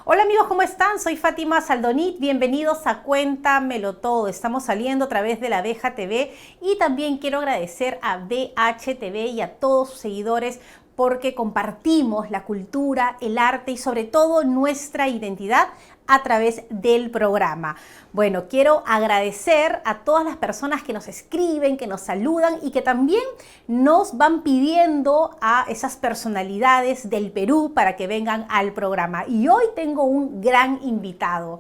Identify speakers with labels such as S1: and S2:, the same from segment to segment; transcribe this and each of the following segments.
S1: Hola amigos, ¿cómo están? Soy Fátima Saldonit, bienvenidos a Cuéntamelo Todo. Estamos saliendo a través de La Abeja TV y también quiero agradecer a BHTV y a todos sus seguidores porque compartimos la cultura, el arte y sobre todo nuestra identidad a través del programa. Bueno, quiero agradecer a todas las personas que nos escriben, que nos saludan y que también nos van pidiendo a esas personalidades del Perú para que vengan al programa. Y hoy tengo un gran invitado.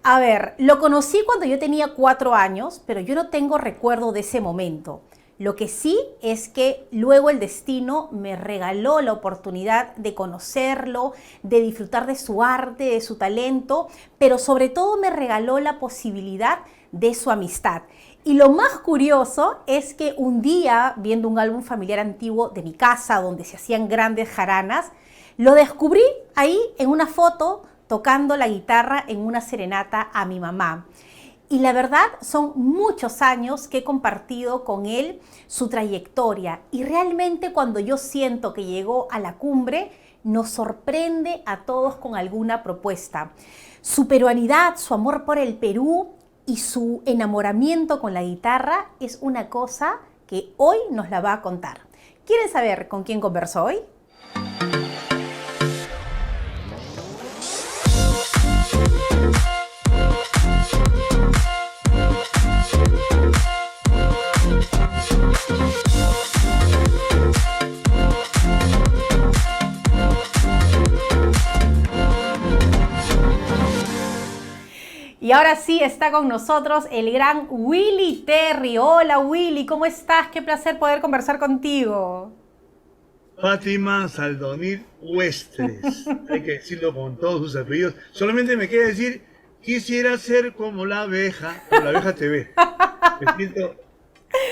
S1: A ver, lo conocí cuando yo tenía 4 años, pero yo no tengo recuerdo de ese momento. Lo que sí es que luego el destino me regaló la oportunidad de conocerlo, de disfrutar de su arte, de su talento, pero sobre todo me regaló la posibilidad de su amistad. Y lo más curioso es que un día, viendo un álbum familiar antiguo de mi casa, donde se hacían grandes jaranas, lo descubrí ahí en una foto tocando la guitarra en una serenata a mi mamá. Y la verdad son muchos años que he compartido con él su trayectoria y realmente cuando yo siento que llegó a la cumbre nos sorprende a todos con alguna propuesta. Su peruanidad, su amor por el Perú y su enamoramiento con la guitarra es una cosa que hoy nos la va a contar. ¿Quieren saber con quién conversó hoy? Y ahora sí está con nosotros el gran Willy Terry. Hola Willy, ¿cómo estás? Qué placer poder conversar contigo.
S2: Fátima Saldonit Huestres, hay que decirlo con todos sus apellidos. Solamente me queda decir, quisiera ser como la abeja, como la abeja TV. Me siento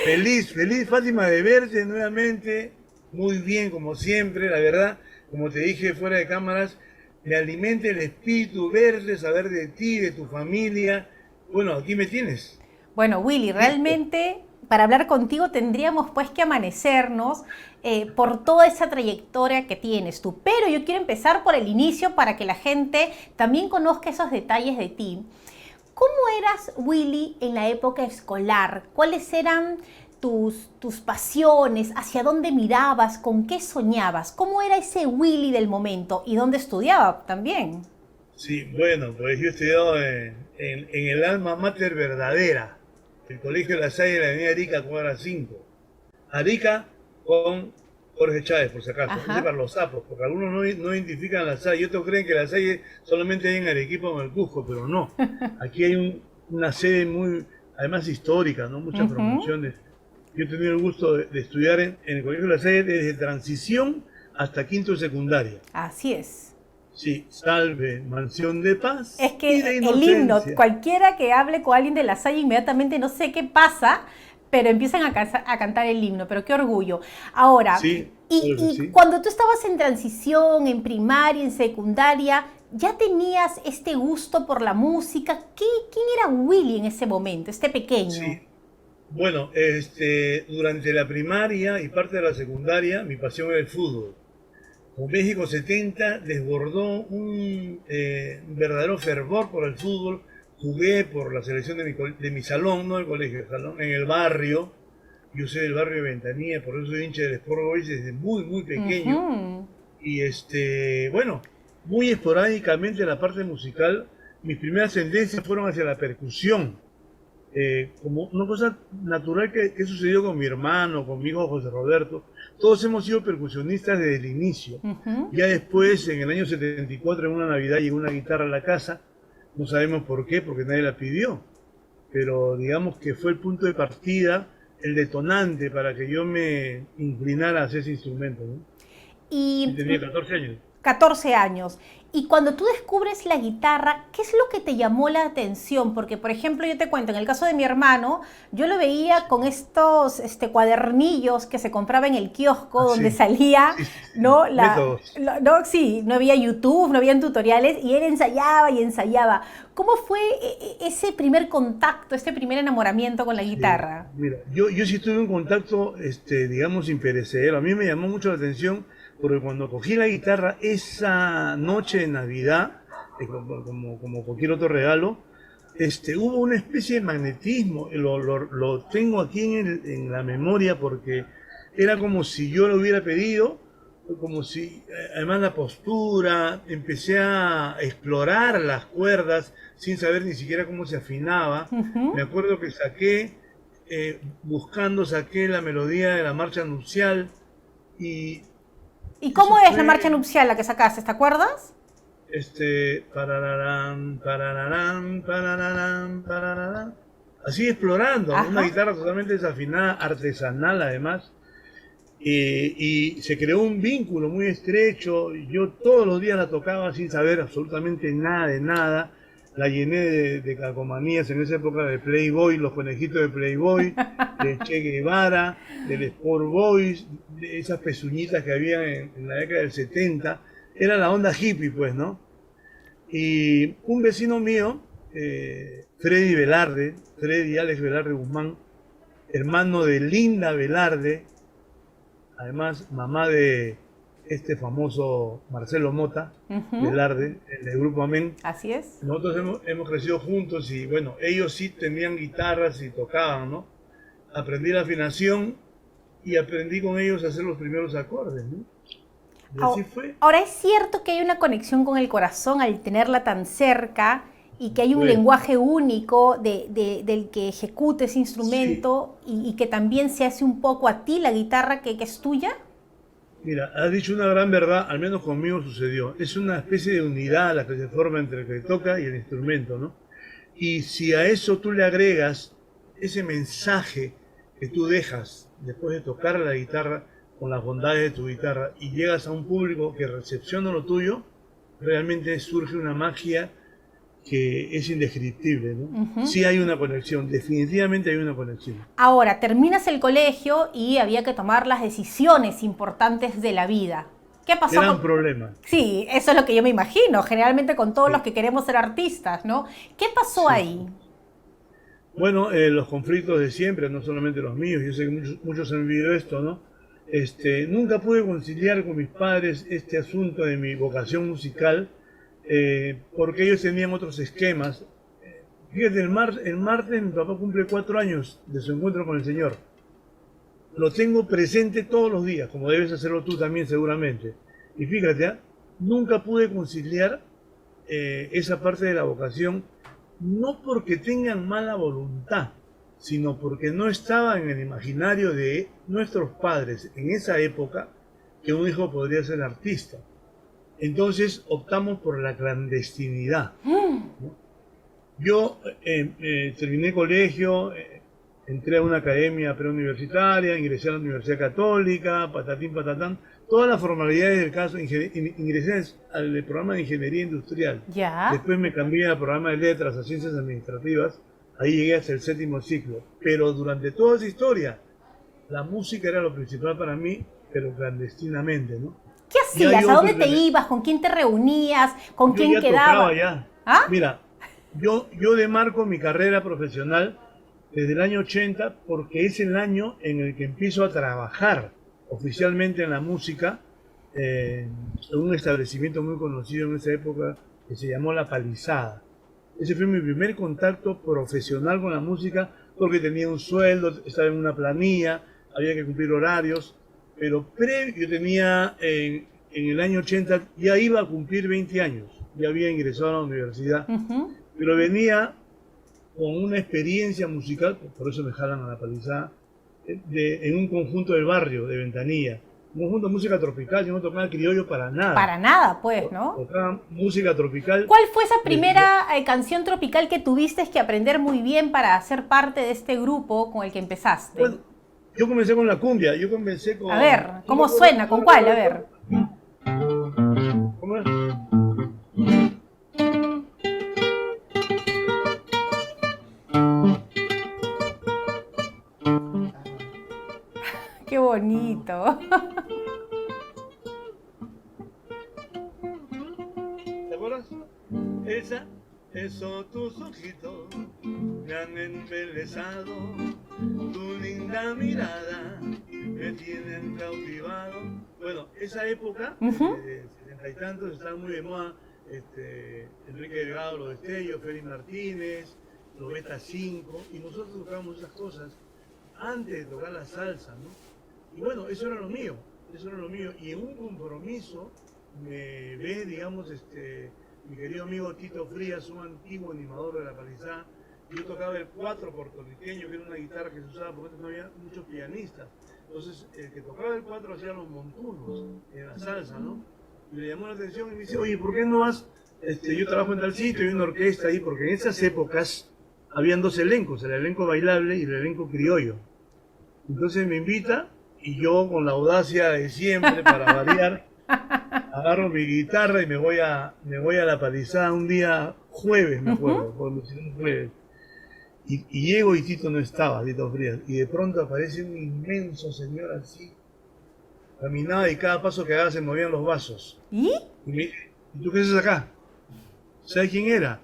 S2: feliz, Fátima, de verte nuevamente, muy bien como siempre, la verdad, como te dije fuera de cámaras, me alimenta el espíritu verte, saber de ti, de tu familia. Bueno, aquí me tienes.
S1: Bueno, Willy, realmente para hablar contigo tendríamos pues que amanecernos por toda esa trayectoria que tienes tú. Pero yo quiero empezar por el inicio para que la gente también conozca esos detalles de ti. ¿Cómo eras, Willy, en la época escolar? ¿Cuáles eran tus pasiones? ¿Hacia dónde mirabas? ¿Con qué soñabas? ¿Cómo era ese Willy del momento? ¿Y dónde estudiaba también?
S2: Sí, bueno, pues yo he estudiado en el alma mater verdadera, el Colegio de La Salle de la Avenida Arica, cuadra 5. Arica con Jorge Chávez, por si acaso, ese para los sapos, porque algunos no identifican La Salle, y otros creen que La Salle solamente hay en Arequipa o en el Cusco, pero no. Aquí hay una sede muy, además histórica, ¿no? Muchas promociones. Yo he tenido el gusto de estudiar en el Colegio de La Salle desde transición hasta quinto de secundaria.
S1: Así es.
S2: Sí, salve, mansión de paz
S1: Es
S2: y de
S1: que el himno,
S2: inocencia.
S1: cualquiera que hable con alguien de La Salle inmediatamente no sé qué pasa, pero empiezan a cantar el himno, pero qué orgullo. Ahora,
S2: Sí, claro que
S1: y
S2: sí.
S1: cuando tú estabas en transición, en primaria, en secundaria, ¿ya tenías este gusto por la música? ¿Quién era Willy en ese momento, este pequeño?
S2: Sí. Bueno, durante la primaria y parte de la secundaria, mi pasión era el fútbol. Con México 70 desbordó un verdadero fervor por el fútbol. Jugué por la selección de mi salón, no del colegio, el salón, en el barrio. Yo soy del barrio de Ventanilla, por eso soy hincha del Sport Boys desde muy pequeño.
S1: Ujú.
S2: Y bueno, muy esporádicamente la parte musical, mis primeras tendencias fueron hacia la percusión. Como una cosa natural que sucedió con mi hermano, con mi hijo José Roberto. Todos hemos sido percusionistas desde el inicio.
S1: Ujú.
S2: Ya después, en el año 74, en una Navidad, llegó una guitarra a la casa. No sabemos por qué, porque nadie la pidió. Pero digamos que fue el punto de partida, el detonante para que yo me inclinara hacia ese instrumento, ¿no? Y
S1: Y
S2: tenía 14 años.
S1: 14 años. Y cuando tú descubres la guitarra, ¿qué es lo que te llamó la atención? Porque, por ejemplo, yo te cuento, en el caso de mi hermano, yo lo veía con estos cuadernillos que se compraba en el kiosco, donde
S2: Así.
S1: salía,
S2: Sí, sí, sí.
S1: ¿no?
S2: Métodos.
S1: No, sí, no había YouTube, no habían tutoriales, y él ensayaba y ensayaba. ¿Cómo fue ese primer contacto, este primer enamoramiento con la
S2: Sí,
S1: guitarra?
S2: mira, yo sí tuve un contacto, digamos, imperecedero. A mí me llamó mucho la atención porque cuando cogí la guitarra esa noche de Navidad, como cualquier otro regalo, hubo una especie de magnetismo, lo tengo aquí en la memoria porque era como si yo lo hubiera pedido, como si, además la postura, empecé a explorar las cuerdas sin saber ni siquiera cómo se afinaba. Me acuerdo que saqué la melodía de la marcha nupcial y
S1: ¿Y cómo
S2: eso
S1: es la
S2: fue,
S1: marcha nupcial la que sacaste? ¿Te acuerdas?
S2: parararán, parararán, parararán, parararán, así explorando, una
S1: Ajá.
S2: guitarra totalmente desafinada, artesanal además. Y se creó un vínculo muy estrecho. Yo todos los días la tocaba sin saber absolutamente nada de nada. La llené de calcomanías en esa época de Playboy, los conejitos de Playboy, de Che Guevara, del Sport Boys, de esas pezuñitas que había en la década del 70. Era la onda hippie, pues, ¿no? Y un vecino mío, Freddy Alex Velarde Guzmán, hermano de Linda Velarde, además mamá de este famoso Marcelo Mota, Velarde, el del grupo Amén.
S1: Así es.
S2: Nosotros hemos crecido juntos y bueno, ellos sí tenían guitarras y tocaban, ¿no? Aprendí la afinación y aprendí con ellos a hacer los primeros acordes, ¿no? Y así fue.
S1: Ahora, es cierto que hay una conexión con el corazón al tenerla tan cerca y que hay un
S2: Pues,
S1: lenguaje único del que ejecute ese
S2: sí,
S1: instrumento y que también se hace un poco a ti la guitarra que es tuya.
S2: mira, has dicho una gran verdad, al menos conmigo sucedió. Es una especie de unidad la que se forma entre el que toca y el instrumento, ¿no? Y si a eso tú le agregas ese mensaje que tú dejas después de tocar la guitarra con las bondades de tu guitarra y llegas a un público que recepciona lo tuyo, realmente surge una magia que es indescriptible, ¿no? Sí hay una conexión, definitivamente hay una conexión.
S1: Ahora, terminas el colegio y había que tomar las decisiones importantes de la vida. ¿Qué pasó
S2: Gran
S1: con...?
S2: problema.
S1: Sí, eso es lo que yo me imagino, generalmente con todos los
S2: Sí,
S1: que queremos ser artistas, ¿no? ¿Qué pasó
S2: sí.
S1: ahí?
S2: Bueno, los conflictos de siempre, no solamente los míos, yo sé que muchos han vivido esto, ¿no? Nunca pude conciliar con mis padres este asunto de mi vocación musical, porque ellos tenían otros esquemas. Fíjate, el martes mi papá cumple 4 años de su encuentro con el Señor. Lo tengo presente todos los días, como debes hacerlo tú también seguramente. Y fíjate, nunca pude conciliar esa parte de la vocación, no porque tengan mala voluntad, sino porque no estaba en el imaginario de nuestros padres en esa época que un hijo podría ser artista. Entonces optamos por la clandestinidad, ¿no? Yo terminé colegio, entré a una academia preuniversitaria, ingresé a la Universidad Católica, patatín, patatán, todas las formalidades del caso, ingresé al programa de Ingeniería Industrial.
S1: Ya.
S2: Después me cambié al programa de Letras, a Ciencias Administrativas, ahí llegué hasta el 7.º ciclo. Pero durante toda esa historia, la música era lo principal para mí, pero clandestinamente, ¿no?
S1: ¿Qué
S2: Ya
S1: hacías? ¿A
S2: yo
S1: dónde te ibas? ¿Con quién te reunías? ¿Con
S2: Yo
S1: quién
S2: ya tocaba
S1: quedabas?
S2: ya.
S1: ¿Ah?
S2: Mira, yo demarco mi carrera profesional desde el año 80 porque es el año en el que empiezo a trabajar oficialmente en la música en un establecimiento muy conocido en esa época que se llamó La Palizada. Ese fue mi primer contacto profesional con la música porque tenía un sueldo, estaba en una planilla, había que cumplir horarios, pero yo tenía en el año 80, ya iba a cumplir 20 años, ya había ingresado a la universidad, pero venía con una experiencia musical, por eso me jalan a La Palizada, en un conjunto del barrio de Ventanilla, un conjunto de música tropical. Yo no tocaba criollo para nada,
S1: Para nada, pues, ¿no?
S2: tocaba música tropical.
S1: ¿Cuál fue esa
S2: desde-
S1: primera canción tropical que tuviste que aprender muy bien para ser parte de este grupo con el que empezaste?
S2: Bueno, yo comencé con la cumbia, yo comencé con...
S1: A ver,
S2: ¿No
S1: ¿cómo
S2: recuerdas?
S1: suena?
S2: ¿No
S1: ¿Con cuál? A
S2: recuerdas?
S1: ver.
S2: ¿Cómo es?
S1: Qué bonito.
S2: ¿Te acuerdas? Esos tus ojitos me han embelesado, tu linda mirada me tienen cautivado, tú Bueno, esa época,
S1: Ujú.
S2: de 70 y tantos, estaba muy de moda Enrique Delgado, Los Destellos, Félix Martínez, los Beta 5, y nosotros tocábamos esas cosas antes de tocar la salsa, ¿no? Y bueno, eso era lo mío, eso era lo mío. Y en un compromiso me ve, digamos, mi querido amigo Tito Frías, un antiguo animador de La Palizada. Yo tocaba el cuatro puertorriqueño, que era una guitarra que se usaba porque antes no había muchos pianistas. Entonces, el que tocaba el cuatro hacía los montunos en la salsa, ¿no? Y le llamó la atención y me dice, oye, ¿por qué no vas? Yo trabajo en tal sitio, hay una orquesta ahí, porque en esas épocas habían dos elencos, el elenco bailable y el elenco criollo. Entonces me invita y yo, con la audacia de siempre, para variar, agarro mi guitarra y me voy a La Palizada un día jueves, me
S1: Ujú.
S2: acuerdo, por un jueves. Y llego y Tito no estaba, Tito Frías. Y de pronto aparece un inmenso señor así, caminaba y cada paso que daba se movían los vasos.
S1: ¿Y?
S2: Y me dice, ¿y tú qué haces acá? ¿Sabes quién era?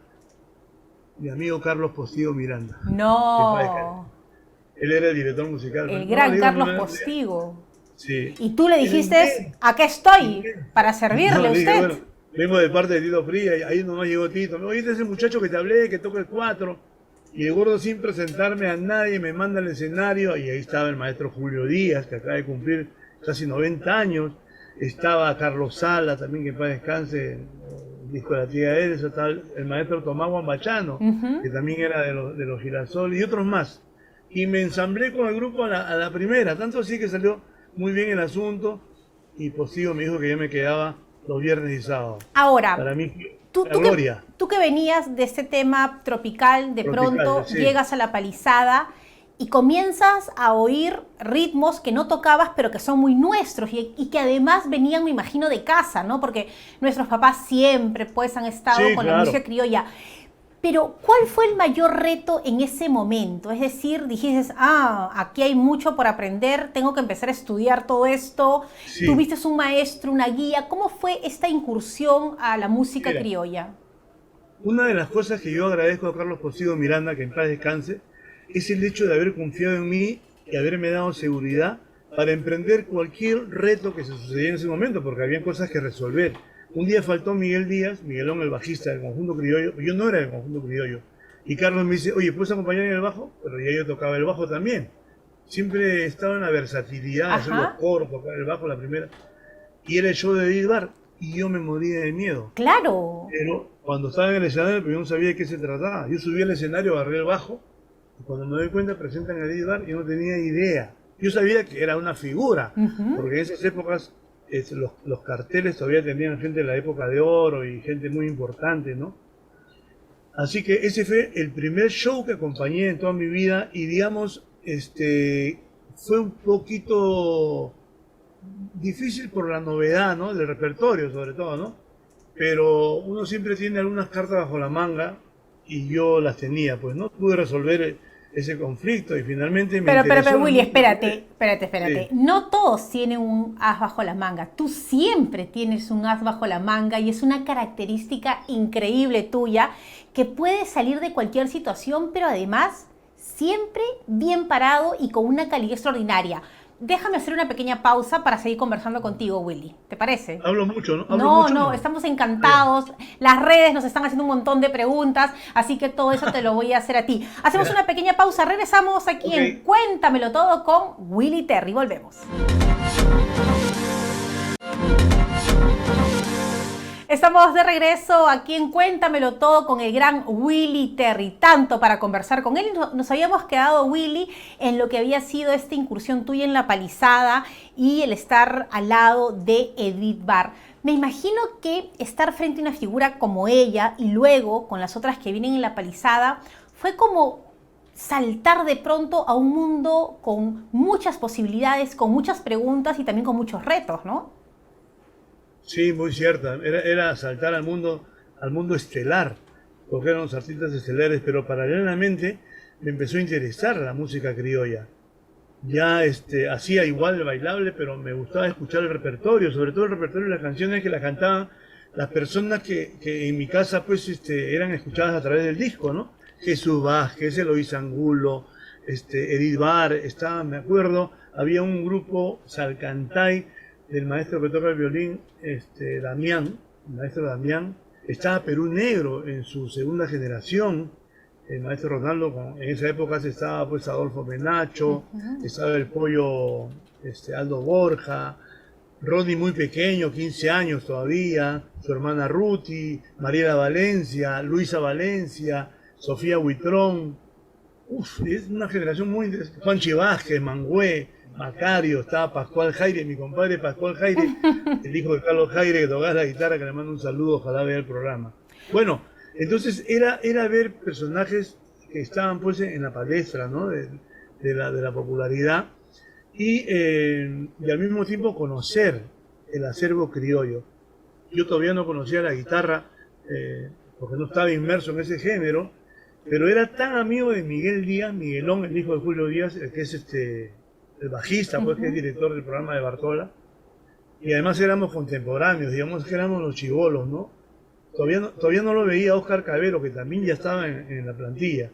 S2: Mi amigo Carlos Postigo Miranda. Que
S1: No,
S2: él era el director musical.
S1: el
S2: No, le
S1: gran
S2: digo,
S1: Carlos Postigo.
S2: sí.
S1: Y tú le
S2: Era
S1: dijiste,
S2: inmenso,
S1: ¿a qué estoy?
S2: inmenso.
S1: Para
S2: No,
S1: servirle a
S2: le dije,
S1: usted.
S2: bueno, vengo de parte de Tito Frías, y ahí nomás llegó Tito. Me dijo, oye, este es el muchacho que te hablé, que toca el cuatro. Y el gordo, sin presentarme a nadie, me manda al escenario, y ahí estaba el maestro Julio Díaz, que acaba de cumplir casi 90 años. Estaba Carlos Sala, también que en paz descanse, el disco de la tía Elsa, estaba el maestro Tomás Guambachano, que
S1: Ujú.
S2: también era de los Girasoles, y otros más. Y me ensamblé con el grupo a la primera, tanto así que salió muy bien el asunto, y Postigo me dijo que yo me quedaba los viernes y sábados.
S1: Ahora,
S2: Para mí,
S1: tú,
S2: la
S1: tú, que,
S2: gloria
S1: tú que venías de este tema tropical, de
S2: tropical,
S1: pronto
S2: sí.
S1: llegas a La Palizada y comienzas a oír ritmos que no tocabas, pero que son muy nuestros y que además venían, me imagino, de casa, ¿no? Porque nuestros papás siempre, pues, han estado
S2: Sí,
S1: con la música
S2: claro.
S1: criolla. Pero, ¿cuál fue el mayor reto en ese momento? Es decir, dijiste, aquí hay mucho por aprender, tengo que empezar a estudiar todo esto.
S2: Sí,
S1: ¿Tuviste un maestro, una guía? ¿Cómo fue esta incursión a la música
S2: mira,
S1: criolla?
S2: una de las cosas que yo agradezco a Carlos Postigo Miranda, que en paz descanse, es el hecho de haber confiado en mí y haberme dado seguridad para emprender cualquier reto que se sucediera en ese momento, porque había cosas que resolver. Un día faltó Miguel Díaz, Miguelón, el bajista del conjunto criollo, yo no era del conjunto criollo, y Carlos me dice, oye, ¿puedes acompañar en el bajo? Pero ya yo tocaba el bajo también. Siempre estaba en la versatilidad de hacer los
S1: Ajá,
S2: coros, tocar el bajo la primera, y era el show de Edith Bar, y yo me moría de miedo.
S1: claro.
S2: Pero cuando estaba en el escenario, pues yo no sabía de qué se trataba. Yo subí al escenario, agarré el bajo, y cuando me doy cuenta presentan a Edith Bar, y yo no tenía idea. Yo sabía que era una figura,
S1: Ujú.
S2: porque en esas épocas los carteles todavía tenían gente de la época de oro y gente muy importante, ¿no? Así que ese fue el primer show que acompañé en toda mi vida y digamos, fue un poquito difícil por la novedad, ¿no? Del repertorio sobre todo, ¿no? Pero uno siempre tiene algunas cartas bajo la manga y yo las tenía, pues no pude resolver ese conflicto y finalmente me
S1: Pero,
S2: interesó la
S1: Willy,
S2: música.
S1: espérate.
S2: Sí,
S1: No todos tienen un as bajo la manga. Tú siempre tienes un as bajo la manga y es una característica increíble tuya que puede salir de cualquier situación, pero además siempre bien parado y con una calidad extraordinaria. Déjame hacer una pequeña pausa para seguir conversando contigo, Willy. ¿Te parece?
S2: hablo mucho, ¿no? Hablo
S1: No,
S2: mucho,
S1: no,
S2: ¿no?
S1: estamos
S2: Ah, ya.
S1: encantados. Las redes nos están haciendo un montón de preguntas, así que todo eso te lo voy a hacer a ti. Hacemos
S2: Ya.
S1: una pequeña pausa, regresamos aquí
S2: Ok.
S1: en Cuéntamelo Todo con Willy Terry. Volvemos. Estamos de regreso aquí en Cuéntamelo Todo con el gran Willy Terry, tanto para conversar con él. Nos habíamos quedado, Willy, en lo que había sido esta incursión tuya en La Palizada y el estar al lado de Edith Bar. Me imagino que estar frente a una figura como ella y luego con las otras que vienen en La Palizada fue como saltar de pronto a un mundo con muchas posibilidades, con muchas preguntas y también con muchos retos, ¿no?
S2: Sí, muy cierta. Era saltar al mundo estelar, porque eran los artistas estelares, pero paralelamente me empezó a interesar la música criolla. Ya hacía igual el bailable, pero me gustaba escuchar el repertorio, sobre todo el repertorio de las canciones que las cantaban las personas que en mi casa pues eran escuchadas a través del disco, ¿no? Jesús Vázquez, Eloís Angulo, Edith Bar, estaba, me acuerdo, había un grupo Salcantay del maestro que toca el violín, Damián, el maestro Damián. Estaba Perú Negro en su segunda generación, el maestro Ronaldo. En esa época se estaba pues Adolfo Menacho, estaba el pollo Aldo Borja, Ronnie muy pequeño, 15 años todavía, su hermana Ruti, Mariela Valencia, Luisa Valencia, Sofía Huitrón. Es una generación muy interesante. Juanchi Vázquez, Mangüé, Macario, estaba Pascual Jaire, mi compadre Pascual Jaire, el hijo de Carlos Jaire, que tocaba la guitarra, que le mando un saludo, ojalá vea el programa. Bueno, entonces era ver personajes que estaban pues en la palestra, ¿no? de la popularidad y al mismo tiempo conocer el acervo criollo. Yo todavía no conocía la guitarra porque no estaba inmerso en ese género, pero era tan amigo de Miguel Díaz, Miguelón, el hijo de Julio Díaz, el que es el bajista, pues, que es director del programa de Bartola, y además éramos contemporáneos, digamos que éramos los chibolos, ¿no? Todavía no lo veía Oscar Cabero, que también ya estaba en la plantilla.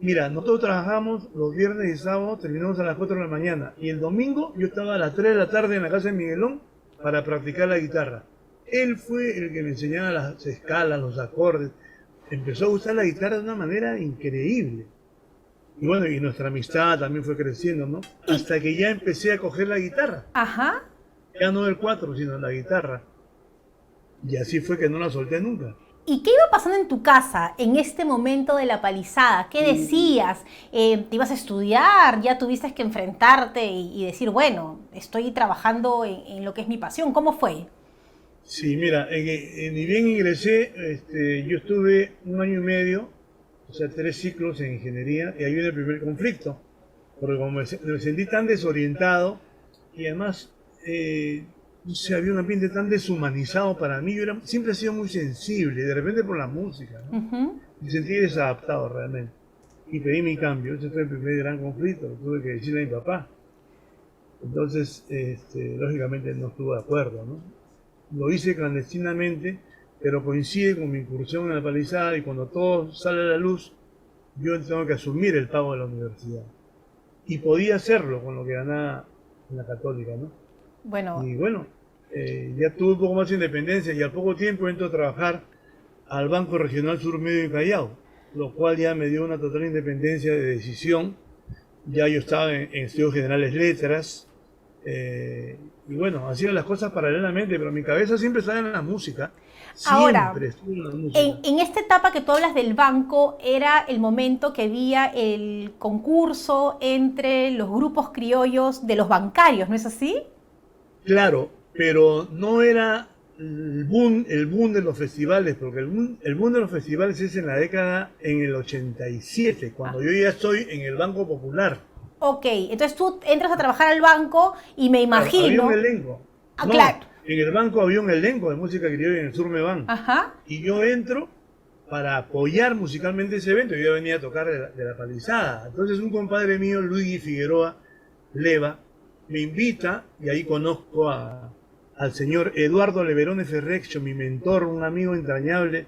S2: Mira, nosotros trabajamos los viernes y sábados, terminamos a las 4 de la mañana, y el domingo yo estaba a las 3 de la tarde en la casa de Miguelón para practicar la guitarra. Él fue el que me enseñaba las escalas, los acordes. Empezó a gustar la guitarra de una manera increíble. Y bueno, y nuestra amistad también fue creciendo, ¿no? Hasta que ya empecé a coger la guitarra.
S1: Ajá.
S2: Ya no el 4, sino la guitarra. Y así fue que no la solté nunca.
S1: ¿Y qué iba pasando en tu casa en este momento de la palizada? ¿Qué decías? ¿Te ibas a estudiar? ¿Ya tuviste que enfrentarte y decir, bueno, estoy trabajando en lo que es mi pasión? ¿Cómo fue?
S2: Sí, mira, ni bien ingresé, yo estuve 1 año y medio, o sea, 3 ciclos en ingeniería, y ahí viene el primer conflicto. Porque como me sentí tan desorientado, y además, no sé, había un ambiente tan deshumanizado para mí. Yo siempre he sido muy sensible, de repente por la música, ¿no? Me sentí desadaptado realmente. Y pedí mi cambio. Ese fue el primer gran conflicto, lo tuve que decirle a mi papá. Entonces, lógicamente no estuvo de acuerdo, ¿no? Lo hice clandestinamente, pero coincide con mi incursión en la palizada, y cuando todo sale a la luz, yo tengo que asumir el pago de la universidad. Y podía hacerlo con lo que ganaba en la Católica, ¿no?
S1: Bueno.
S2: Y bueno, ya tuve un poco más de independencia, y al poco tiempo entro a trabajar al Banco Regional Sur Medio y Callao, lo cual ya me dio una total independencia de decisión. Ya yo estaba en estudios generales letras, y bueno, hacía las cosas paralelamente, pero mi cabeza siempre estaba en la música.
S1: Ahora,
S2: Siempre estuve en la música.
S1: en esta etapa que tú hablas del banco, era el momento que había el concurso entre los grupos criollos de los bancarios, ¿no es así?
S2: Claro, pero no era el boom de los festivales, porque el boom de los festivales es en el 87, cuando yo ya estoy en el Banco Popular.
S1: Ok, entonces tú entras a trabajar al banco y me imagino...
S2: Había un elenco.
S1: Ah,
S2: No,
S1: claro.
S2: en el banco había un elenco de música criolla en el Sur Meban.
S1: Ajá.
S2: Y yo entro para apoyar musicalmente ese evento. Yo venía a tocar de la palizada. Entonces un compadre mío, Luigi Figueroa Leva, me invita, y ahí conozco al señor Eduardo Leverone Ferreccio, mi mentor, un amigo entrañable.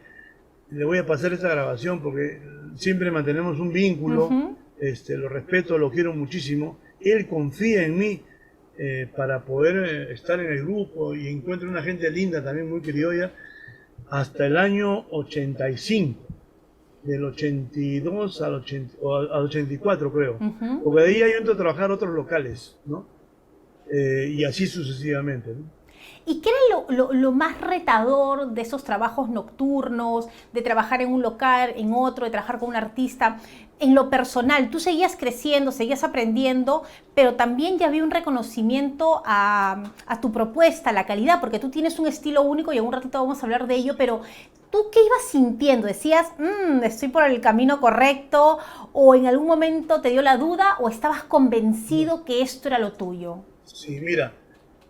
S2: Le voy a pasar esta grabación porque siempre mantenemos un vínculo. Lo respeto, lo quiero muchísimo. Él confía en mí para poder estar en el grupo, y encuentro una gente linda también, muy criolla, hasta el año 85. Del 82 al 84, creo. Porque de ahí yo entro a trabajar otros locales, ¿no? Y así sucesivamente, ¿no?
S1: ¿Y qué era lo más retador de esos trabajos nocturnos, de trabajar en un local, en otro, de trabajar con un artista? En lo personal, tú seguías creciendo, seguías aprendiendo, pero también ya había un reconocimiento a tu propuesta, a la calidad, porque tú tienes un estilo único y en un ratito vamos a hablar de ello, pero ¿tú qué ibas sintiendo? ¿Decías, estoy por el camino correcto? ¿O en algún momento te dio la duda? ¿O estabas convencido que esto era lo tuyo?
S2: Sí, mira,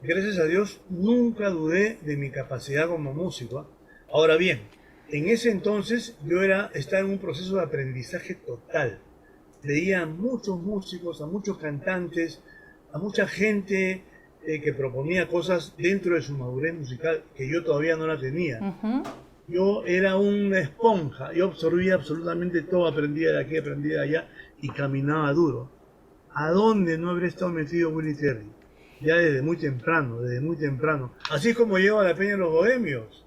S2: gracias a Dios nunca dudé de mi capacidad como músico. Ahora bien, en ese entonces yo estaba en un proceso de aprendizaje total. Leía a muchos músicos, a muchos cantantes, a mucha gente que proponía cosas dentro de su madurez musical que yo todavía no la tenía. Yo era una esponja, yo absorbía absolutamente todo, aprendía de aquí, aprendía de allá, y caminaba duro. ¿A dónde no habría estado metido Willy Terry? ya desde muy temprano, desde muy temprano. Así es como llego a la Peña de los Bohemios.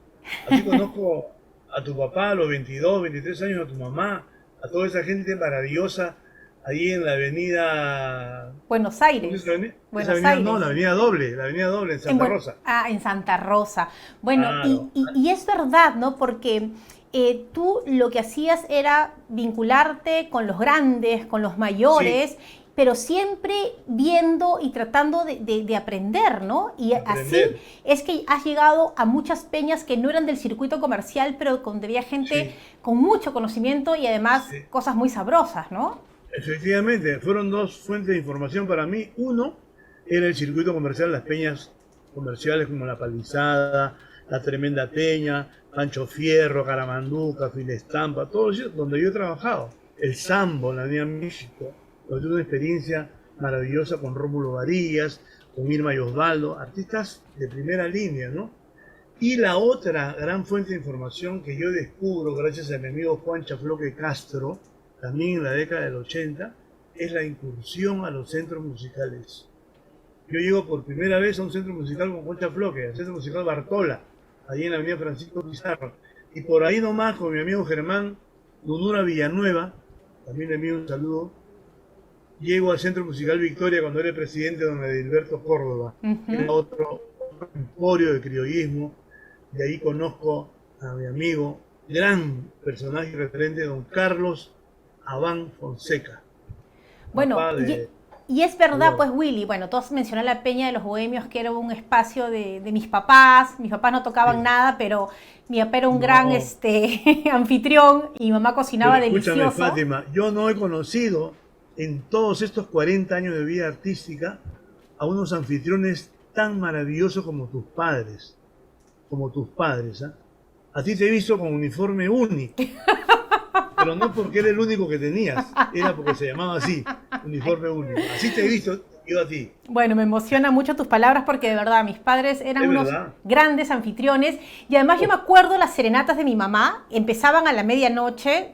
S2: Así conozco a tu papá a los 22, 23 años, a tu mamá, a toda esa gente maravillosa ahí en la avenida...
S1: Buenos
S2: ¿Cómo es
S1: Aires.
S2: la avenida?
S1: Buenos
S2: Esa avenida,
S1: Aires.
S2: no, la avenida doble, en Santa Rosa.
S1: En Santa Rosa. Bueno,
S2: Claro.
S1: y es verdad, ¿no? Porque tú lo que hacías era vincularte con los grandes, con los mayores,
S2: Sí.
S1: pero siempre viendo y tratando de aprender, ¿no? Y
S2: Aprender.
S1: así es que has llegado a muchas peñas que no eran del circuito comercial, pero donde había gente
S2: Sí.
S1: con mucho conocimiento y además
S2: Sí.
S1: cosas muy sabrosas, ¿no?
S2: Efectivamente, fueron dos fuentes de información para mí. Uno era el circuito comercial, las peñas comerciales como La Palizada, La Tremenda Peña, Pancho Fierro, Caramanduca, Filestampa, todos ellos donde yo he trabajado. El Sambo, la Avenida México, donde tuve una experiencia maravillosa con Rómulo Varillas, con Irma y Osvaldo, artistas de primera línea, ¿no? Y la otra gran fuente de información que yo descubro gracias a mi amigo Juan Chafloque Castro, también en la década del 80, es la incursión a los centros musicales. Yo llego por primera vez a un centro musical con Juan Chafloque, al Centro Musical Bartola, ahí en la avenida Francisco Pizarro. Y por ahí nomás con mi amigo Germán Dunura Villanueva, también le envío un saludo, llego al Centro Musical Victoria cuando era presidente don Edilberto Córdoba, que era otro emporio de criollismo. De ahí conozco a mi amigo, gran personaje y referente, don Carlos Abán Fonseca.
S1: Bueno,
S2: papá de...
S1: y es verdad,
S2: Wow.
S1: pues Willy, bueno, tú has mencionado la Peña de los Bohemios, que era un espacio de mis papás no tocaban
S2: Sí.
S1: nada, pero mi papá era un
S2: No.
S1: gran anfitrión y mi mamá cocinaba
S2: Pero escúchame,
S1: delicioso.
S2: Fátima, yo no he conocido en todos estos 40 años de vida artística a unos anfitriones tan maravillosos como tus padres. ¿Ah? A ti te he visto con uniforme único, pero no porque era el único que tenías, era porque se llamaba así, uniforme único. Así te he visto yo a ti.
S1: Bueno, me emociona mucho tus palabras porque de verdad mis padres eran
S2: Es
S1: unos
S2: verdad.
S1: grandes anfitriones y además yo me acuerdo las serenatas de mi mamá, empezaban a la medianoche.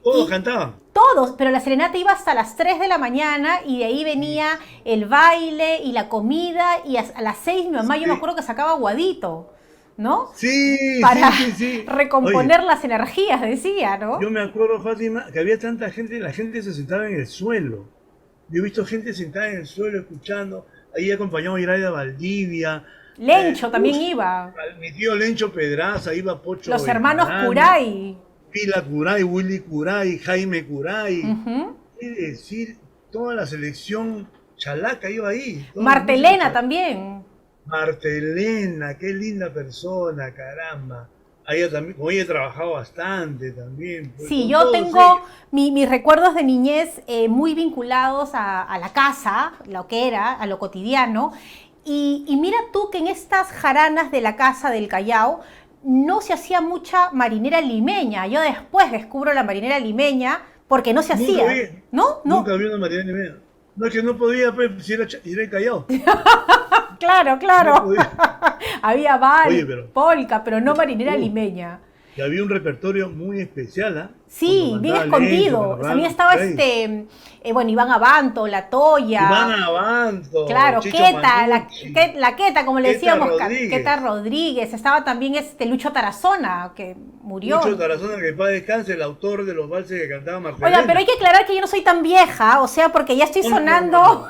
S2: Todos
S1: Y
S2: cantaban.
S1: todos, pero la serenata iba hasta las 3 de la mañana y de ahí venía el baile y la comida y a las 6 mi mamá, yo me
S2: Sí.
S1: acuerdo que sacaba aguadito, ¿no?
S2: Sí,
S1: Para
S2: sí.
S1: recomponer
S2: Oye,
S1: las energías, decía, ¿no?
S2: yo me acuerdo, Fátima, que había tanta gente, la gente se sentaba en el suelo. Yo he visto gente sentada en el suelo escuchando, ahí acompañado a Iraida Valdivia.
S1: Lencho también
S2: uf,
S1: iba,
S2: mi tío Lencho Pedraza, iba Pocho
S1: los hermanos
S2: Bejarano,
S1: Curay.
S2: Pila Curay, Willy Curay, Jaime Curay.
S1: Ujú.
S2: Es decir, toda la selección chalaca iba ahí. toda la
S1: Martelena
S2: música
S1: también.
S2: Martelena, qué linda persona, caramba. Ella también, con ella he trabajado bastante también. Pues,
S1: Sí,
S2: con
S1: yo
S2: todos
S1: tengo
S2: ellos.
S1: mis recuerdos de niñez muy vinculados a la casa, lo que era, a lo cotidiano. Y mira tú que en estas jaranas de la casa del Callao no se hacía mucha marinera limeña. Yo después descubro la marinera limeña porque no se
S2: Nunca
S1: hacía,
S2: vi,
S1: ¿no? No,
S2: nunca vi una María ni media. No, es que no podía, pues, si era el Callao.
S1: claro,
S2: No
S1: claro.
S2: podía.
S1: Había
S2: Oye,
S1: vals,
S2: pero
S1: polka, pero no marinera
S2: uh,
S1: limeña.
S2: y había un repertorio muy especial, ¿ah?
S1: Sí,
S2: Cuando
S1: bien
S2: cantaba Lencho,
S1: escondido.
S2: cuando
S1: También
S2: cantaba
S1: estaba
S2: Rey.
S1: bueno, Iván Abanto, La Toya.
S2: Iván Abanto,
S1: Claro,
S2: Chicho
S1: Queta,
S2: Manucci,
S1: la Queta, como le
S2: Queta
S1: decíamos,
S2: Rodríguez,
S1: Queta Rodríguez. Estaba también Lucho Tarazona, que murió.
S2: Lucho Tarazona, que en paz descanse, el autor de los valses que cantaba
S1: Oiga,
S2: Martelena.
S1: pero hay que aclarar que yo no soy tan vieja, o sea, porque ya estoy
S2: No, no,
S1: sonando.
S2: no.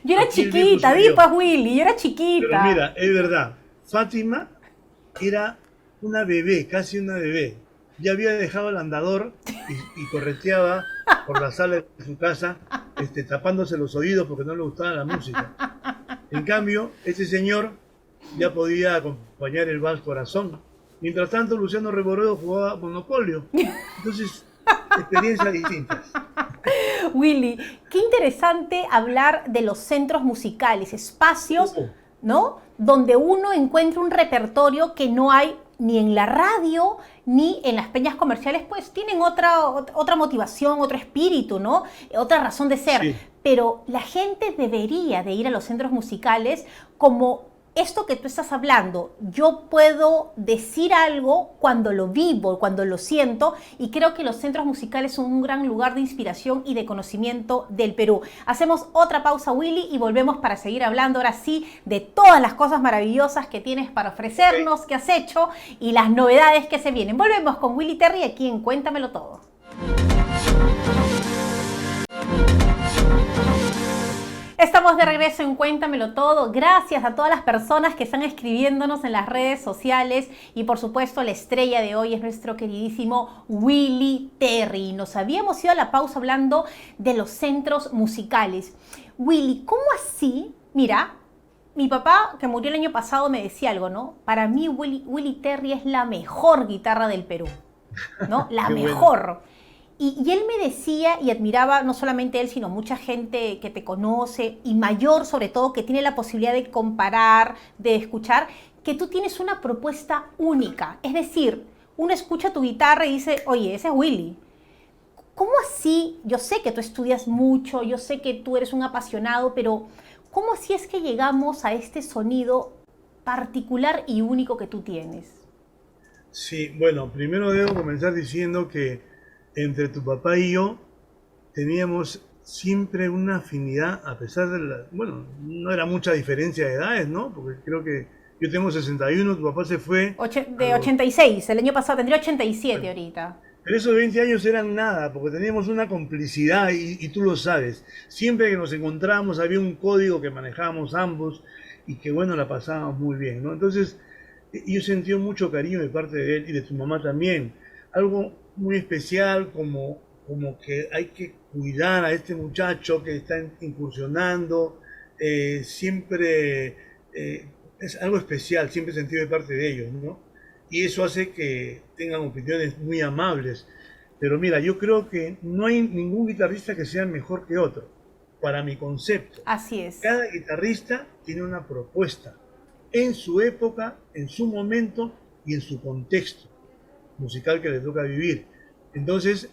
S1: Yo era
S2: Aquí el viejo
S1: chiquita,
S2: soy
S1: di
S2: yo.
S1: pues Willy, yo era
S2: Pero
S1: chiquita.
S2: mira, es verdad, Fátima era una bebé, casi una bebé. Ya había dejado el andador y correteaba por la sala de su casa, tapándose los oídos porque no le gustaba la música. En cambio, este señor ya podía acompañar el vals Corazón. Mientras tanto, Luciano Reboredo jugaba Monopolio. Entonces, experiencias distintas.
S1: Willy, qué interesante hablar de los centros musicales, espacios, ¿no? Donde uno encuentra un repertorio que no hay ni en la radio ni en las peñas comerciales, pues tienen otra motivación, otro espíritu, ¿no? Otra razón de ser.
S2: Sí.
S1: Pero la gente debería de ir a los centros musicales como esto que tú estás hablando, yo puedo decir algo cuando lo vivo, cuando lo siento, y creo que los centros musicales son un gran lugar de inspiración y de conocimiento del Perú. Hacemos otra pausa, Willy, y volvemos para seguir hablando ahora sí de todas las cosas maravillosas que tienes para ofrecernos, que has hecho y las novedades que se vienen. Volvemos con Willy Terry aquí en Cuéntamelo Todo. Estamos de regreso en Cuéntamelo Todo. Gracias a todas las personas que están escribiéndonos en las redes sociales y por supuesto la estrella de hoy es nuestro queridísimo Willy Terry. Nos habíamos ido a la pausa hablando de los centros musicales. Willy, ¿cómo así? Mira, mi papá que murió el año pasado me decía algo, ¿no? Para mí Willy Terry es la mejor guitarra del Perú, ¿no? La mejor. Bueno. Y él me decía y admiraba, no solamente él, sino mucha gente que te conoce y mayor sobre todo, que tiene la posibilidad de comparar, de escuchar, que tú tienes una propuesta única. Es decir, uno escucha tu guitarra y dice, oye, ese es Willy. ¿Cómo así? Yo sé que tú estudias mucho, yo sé que tú eres un apasionado, pero ¿cómo así es que llegamos a este sonido particular y único que tú tienes?
S2: Sí, bueno, primero debo comenzar diciendo que entre tu papá y yo teníamos siempre una afinidad, a pesar de la... Bueno, no era mucha diferencia de edades, ¿no? Porque creo que yo tengo 61, tu papá se fue...
S1: De 86, el año pasado tendría 87 bueno, ahorita.
S2: Pero esos 20 años eran nada, porque teníamos una complicidad y tú lo sabes. Siempre que nos encontrábamos había un código que manejábamos ambos y que, bueno, la pasábamos muy bien, ¿no? Entonces, yo sentí mucho cariño de parte de él y de tu mamá también. Algo muy especial, como que hay que cuidar a este muchacho que está incursionando, siempre es algo especial, siempre sentido de parte de ellos, ¿no? Y eso hace que tengan opiniones muy amables. Pero mira, yo creo que no hay ningún guitarrista que sea mejor que otro, para mi concepto.
S1: Así es.
S2: Cada guitarrista tiene una propuesta, en su época, en su momento y en su contexto musical que le toca vivir. Entonces,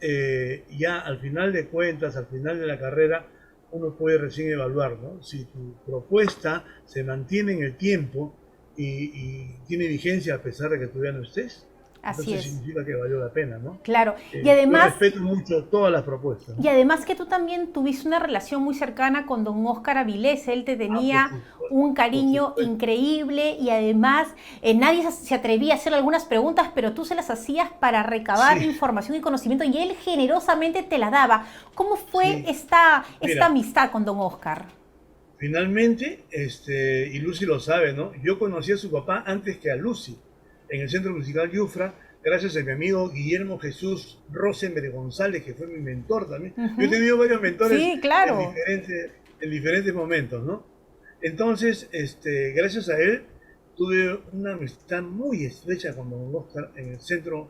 S2: ya al final de cuentas, al final de la carrera, uno puede recién evaluar, ¿no? Si tu propuesta se mantiene en el tiempo y tiene vigencia a pesar de que tú ya no estés.
S1: Así
S2: entonces significa que valió la pena, ¿no?
S1: Claro. Y además,
S2: yo respeto mucho todas las propuestas, ¿no?
S1: Y además que tú también tuviste una relación muy cercana con don Óscar Avilés. Él te tenía un cariño increíble y además nadie se atrevía a hacer algunas preguntas, pero tú se las hacías para recabar información y conocimiento y él generosamente te la daba. ¿Cómo fue esta amistad con don Óscar?
S2: Finalmente, y Lucy lo sabe, ¿no? Yo conocí a su papá antes que a Lucy en el Centro Musical Yufra, gracias a mi amigo Guillermo Jesús Rosenberg González, que fue mi mentor también. Yo he tenido varios mentores en diferentes momentos, ¿no? Entonces, gracias a él, tuve una amistad muy estrecha con don Óscar en el Centro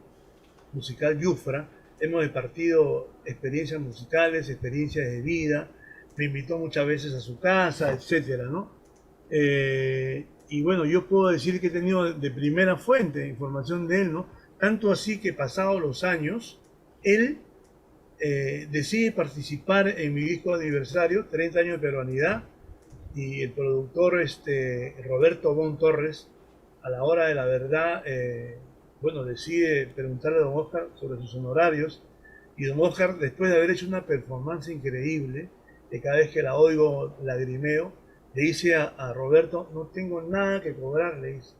S2: Musical Yufra. Hemos compartido experiencias musicales, experiencias de vida. Me invitó muchas veces a su casa, etcétera, ¿no? Y bueno, yo puedo decir que he tenido de primera fuente información de él, ¿no? Tanto así que pasados los años, él decide participar en mi disco de aniversario, 30 años de peruanidad, y el productor Roberto Bon Torres, a la hora de la verdad, bueno, decide preguntarle a don Óscar sobre sus honorarios, y don Óscar, después de haber hecho una performance increíble, que cada vez que la oigo lagrimeo, le dice a Roberto, no tengo nada que cobrar, le dice.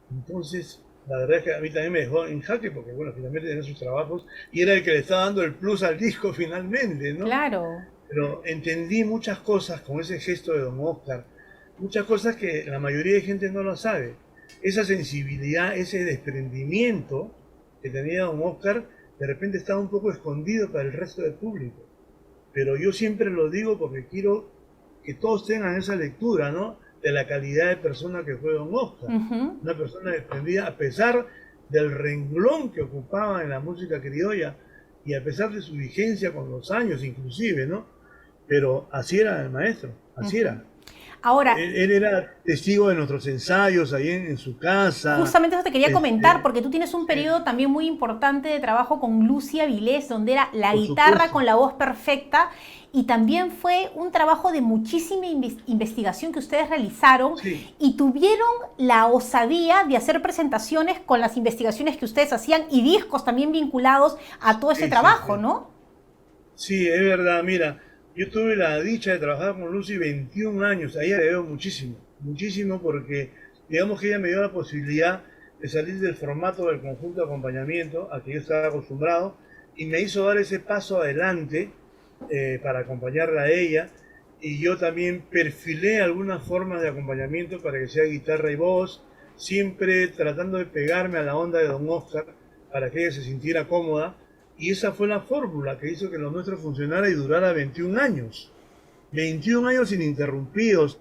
S2: Entonces, la verdad es que a mí también me dejó en jaque, porque bueno, finalmente tenía sus trabajos, y era el que le estaba dando el plus al disco finalmente, ¿no?
S1: Claro.
S2: Pero entendí muchas cosas con ese gesto de don Óscar, muchas cosas que la mayoría de gente no lo sabe. Esa sensibilidad, ese desprendimiento que tenía don Óscar, de repente estaba un poco escondido para el resto del público. Pero yo siempre lo digo porque quiero que todos tengan esa lectura, ¿no? De la calidad de persona que fue don Óscar. Una persona desprendida a pesar del renglón que ocupaba en la música criolla y a pesar de su vigencia con los años inclusive, ¿no? Pero así era el maestro, así era.
S1: Ahora,
S2: Él era testigo de nuestros ensayos ahí en su casa.
S1: justamente eso te quería comentar, porque tú tienes un
S2: Sí,
S1: periodo también muy importante de trabajo con Lucy Avilés, donde era la
S2: por
S1: guitarra
S2: supuesto.
S1: con la voz perfecta, y también fue un trabajo de muchísima investigación que ustedes realizaron
S2: Sí,
S1: y tuvieron la osadía de hacer presentaciones con las investigaciones que ustedes hacían y discos también vinculados a todo ese
S2: sí, sí,
S1: trabajo,
S2: sí.
S1: ¿no?
S2: Sí, es verdad, mira, yo tuve la dicha de trabajar con Lucy 21 años, a ella le debo muchísimo, muchísimo porque digamos que ella me dio la posibilidad de salir del formato del conjunto de acompañamiento a que yo estaba acostumbrado y me hizo dar ese paso adelante para acompañarla a ella y yo también perfilé algunas formas de acompañamiento para que sea guitarra y voz, siempre tratando de pegarme a la onda de Don Oscar para que ella se sintiera cómoda y esa fue la fórmula que hizo que lo nuestro funcionara y durara 21 años. 21 años ininterrumpidos,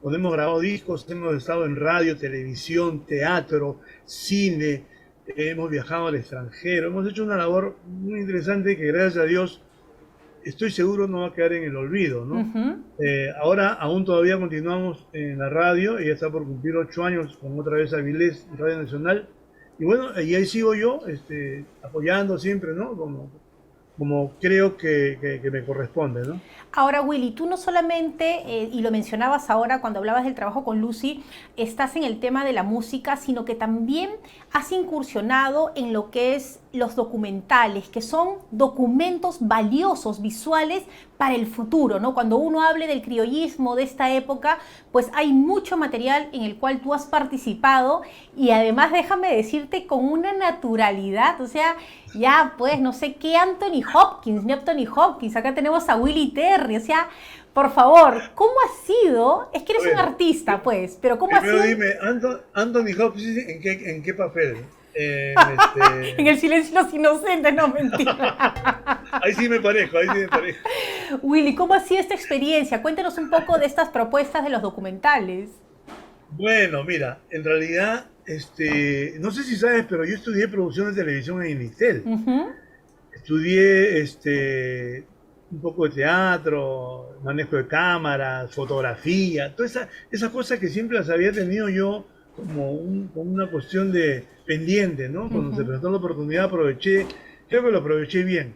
S2: donde hemos grabado discos, hemos estado en radio, televisión, teatro, cine, hemos viajado al extranjero, hemos hecho una labor muy interesante que gracias a Dios estoy seguro no va a quedar en el olvido, ¿no?
S1: Ujú.
S2: Ahora aún todavía continuamos en la radio, ella está por cumplir 8 años con otra vez Avilés, Radio Nacional, y bueno, y ahí sigo yo, apoyando siempre, ¿no? Como creo que me corresponde, ¿no?
S1: Ahora, Willy, tú no solamente, y lo mencionabas ahora cuando hablabas del trabajo con Lucy, estás en el tema de la música, sino que también has incursionado en lo que es los documentales, que son documentos valiosos, visuales para el futuro, ¿no? Cuando uno hable del criollismo de esta época, pues hay mucho material en el cual tú has participado y además déjame decirte con una naturalidad, o sea, ya pues no sé qué Anthony Hopkins, ni Anthony Hopkins, acá tenemos a Willy Terry, o sea, por favor, ¿cómo ha sido? Es que eres un
S2: Bueno,
S1: artista, pues, pero ¿cómo ha
S2: primero
S1: sido
S2: dime, Anthony Hopkins, ¿en qué papel?
S1: en el silencio de los inocentes? No, mentira.
S2: Ahí sí me parejo, ahí sí me parejo.
S1: Willy, ¿cómo ha sido esta experiencia? Cuéntanos un poco de estas propuestas de los documentales.
S2: Bueno, mira, en realidad, no sé si sabes, pero yo estudié producción de televisión en Initel.
S1: Ujú.
S2: Estudié un poco de teatro, manejo de cámaras, fotografía, todas esas cosas que siempre las había tenido yo como una cuestión de pendiente, ¿no? Cuando se
S1: Ujú.
S2: presentó la oportunidad aproveché, creo que lo aproveché bien.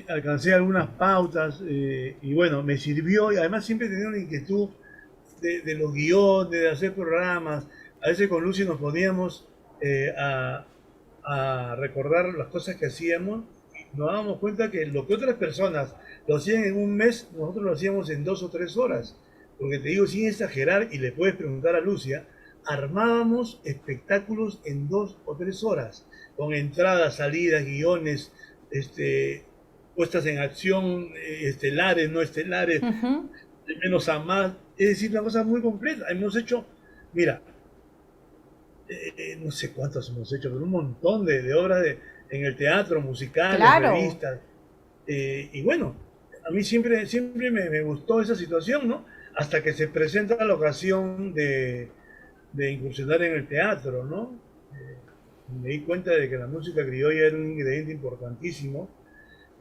S2: Alcancé algunas pautas y bueno, me sirvió y además siempre he tenido una inquietud de los guiones, de hacer programas. A veces con Lucy nos poníamos a recordar las cosas que hacíamos y nos dábamos cuenta que lo que otras personas lo hacían en un mes, nosotros lo hacíamos en 2 o 3 horas. Porque te digo, sin exagerar, y le puedes preguntar a Lucia, armábamos espectáculos en 2 o 3 horas, con entradas, salidas, guiones, puestas en acción, estelares, no estelares,
S1: Ujú.
S2: de menos a más, es decir, una cosa muy completa. Hemos hecho, mira, no sé cuántas hemos hecho, pero un montón de obras en el teatro, musicales,
S1: Claro.
S2: revistas. Y bueno, a mí siempre me gustó esa situación, ¿no? Hasta que se presenta la ocasión de incursionar en el teatro, ¿no? Me di cuenta de que la música criolla era un ingrediente importantísimo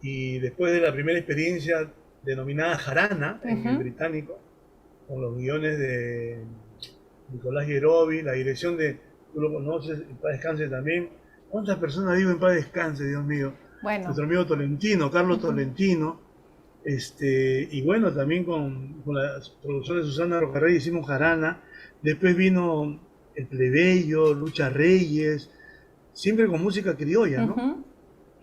S2: y después de la primera experiencia denominada Jarana en el
S1: Ujú.
S2: Británico, con los guiones de Nicolás Yerovi, la dirección de, tú lo conoces, en paz descanse también. ¿Cuántas personas digo en paz descanse, Dios mío?
S1: Bueno.
S2: Nuestro amigo Tolentino, Carlos
S1: Ujú.
S2: Tolentino, y bueno, también con la producción de Susana Rocarrey hicimos Jarana, después vino El Plebeyo, Lucha Reyes, siempre con música criolla, ¿no?
S1: Ujú.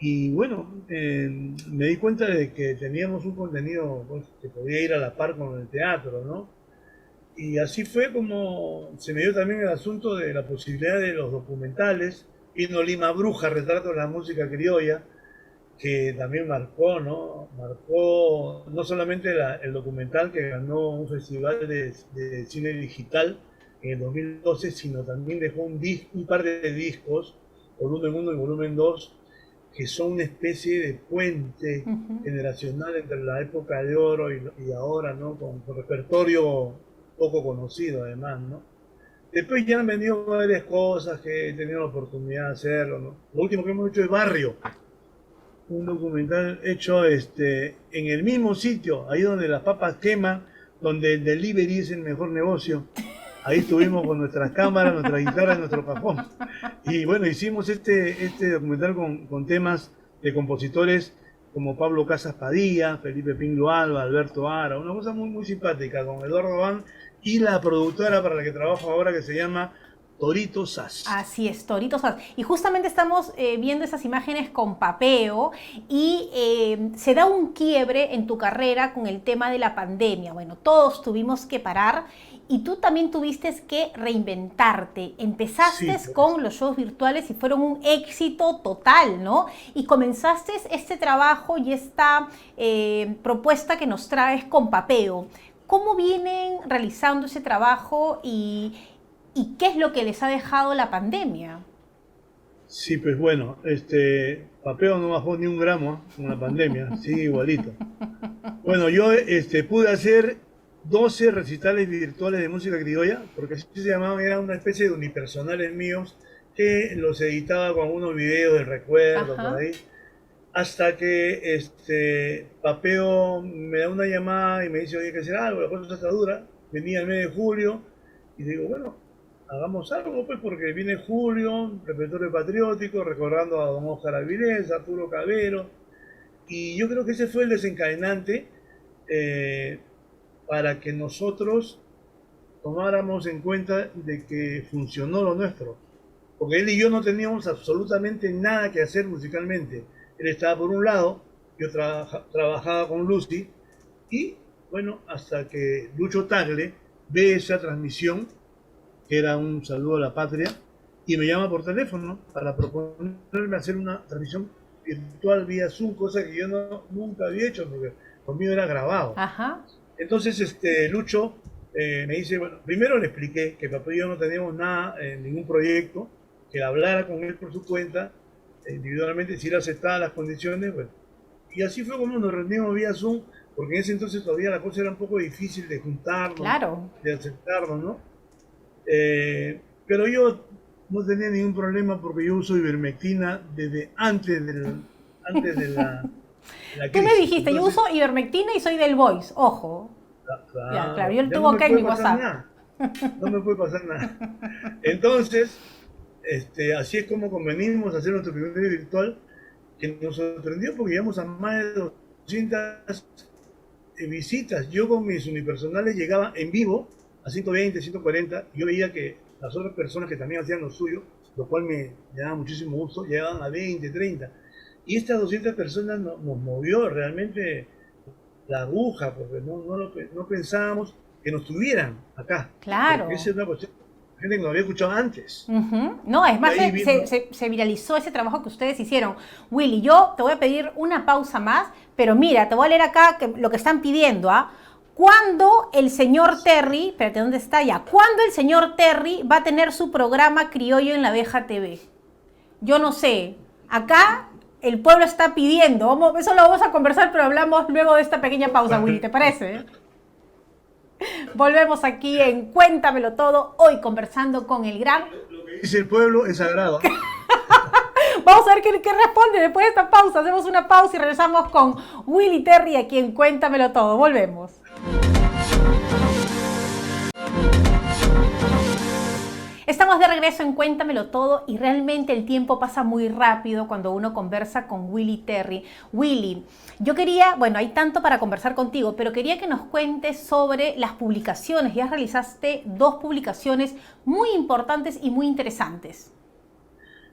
S2: Y bueno, me di cuenta de que teníamos un contenido pues, que podía ir a la par con el teatro, ¿no? Y así fue como se me dio también el asunto de la posibilidad de los documentales. Vino Lima Bruja, retrato de la música criolla, que también marcó, ¿no? Marcó no solamente el documental que ganó un festival de cine digital en el 2012, sino también dejó un par de discos, volumen uno y volumen 2 que son una especie de puente
S1: Ujú.
S2: generacional entre la época de oro y ahora, ¿no? Con repertorio poco conocido además, ¿no? Después ya han venido varias cosas que he tenido la oportunidad de hacerlo, ¿no? Lo último que hemos hecho es Barrio, un documental hecho en el mismo sitio, ahí donde las papas queman, donde el delivery es el mejor negocio. Ahí estuvimos con nuestras cámaras, nuestras guitarras, nuestro cajón. Y bueno, hicimos este documental con temas de compositores como Pablo Casas Padilla, Felipe Pingo Alba, Alberto Ara, una cosa muy, muy simpática con Eduardo Van y la productora para la que trabajo ahora que se llama Torito Sass.
S1: Así es, Torito Sass. Y justamente estamos viendo esas imágenes con Papeo y se da un quiebre en tu carrera con el tema de la pandemia. Bueno, todos tuvimos que parar y tú también tuviste que reinventarte. Empezaste con los shows virtuales y fueron un éxito total, ¿no? Y comenzaste este trabajo y esta propuesta que nos traes con Papeo. ¿Cómo vienen realizando ese trabajo y qué es lo que les ha dejado la pandemia?
S2: Sí, pues bueno, Papeo no bajó ni un gramo con la pandemia, sigue igualito. Bueno, yo pude hacer 12 recitales virtuales de música criolla, porque así se llamaban, era una especie de unipersonales míos que los editaba con unos videos de recuerdo por ahí, hasta que Papeo me da una llamada y me dice, oye, hay que hacer algo, la cosa está dura. Venía el mes de julio y digo, bueno, hagamos algo, pues, porque viene julio, repertorio patriótico, recordando a don Óscar Avilés, Arturo Cabero, y yo creo que ese fue el desencadenante para que nosotros tomáramos en cuenta de que funcionó lo nuestro, porque él y yo no teníamos absolutamente nada que hacer musicalmente. Él estaba por un lado, yo trabajaba con Lucy, y bueno, hasta que Lucho Tagle ve esa transmisión, que era un saludo a la patria, y me llama por teléfono para proponerme hacer una transmisión virtual vía Zoom, cosa que yo nunca había hecho, porque conmigo era grabado.
S1: Ajá.
S2: Entonces Lucho me dice, bueno, primero le expliqué que papá y yo no teníamos nada, ningún proyecto, que hablara con él por su cuenta, individualmente, si él aceptaba las condiciones, bueno. Y así fue como nos reunimos vía Zoom, porque en ese entonces todavía la cosa era un poco difícil de juntarnos,
S1: claro,
S2: de aceptarnos, ¿no? Pero yo no tenía ningún problema porque yo uso ivermectina desde antes de la
S1: crisis. Tú me dijiste, entonces, yo uso ivermectina y soy del Voice, ojo.
S2: Claro,
S1: yo lo tengo acá en mi WhatsApp.
S2: No me puede pasar nada. Entonces, así es como convenimos hacer nuestro primer video virtual, que nos sorprendió porque llegamos a más de 200 visitas. Yo con mis unipersonales llegaba en vivo a 120, 140, yo veía que las otras personas que también hacían lo suyo, lo cual me daba muchísimo gusto, llegaban a 20, 30. Y estas 200 personas nos movió realmente la aguja, porque no pensábamos que nos tuvieran acá.
S1: Claro.
S2: Porque esa es una cuestión, gente que no había escuchado antes.
S1: No, es más, se viralizó ese trabajo que ustedes hicieron. Willy, yo te voy a pedir una pausa más, pero mira, te voy a leer acá lo que están pidiendo, ¿ah? ¿Cuándo el señor Terry, espérate, ¿dónde está ya? ¿Cuándo el señor Terry va a tener su programa criollo en la Abeja TV? Yo no sé. Acá el pueblo está pidiendo. Eso lo vamos a conversar, pero hablamos luego de esta pequeña pausa, Willy, ¿te parece? Volvemos aquí en Cuéntamelo Todo, hoy conversando con el gran...
S2: Lo que dice el pueblo es sagrado.
S1: Vamos a ver qué responde después de esta pausa. Hacemos una pausa y regresamos con Willy Terry aquí en Cuéntamelo Todo. Volvemos. Estamos de regreso en Cuéntamelo Todo y realmente el tiempo pasa muy rápido cuando uno conversa con Willy Terry. Willy, yo quería, bueno, hay tanto para conversar contigo, pero quería que nos cuentes sobre las publicaciones. Ya realizaste 2 publicaciones muy importantes y muy interesantes.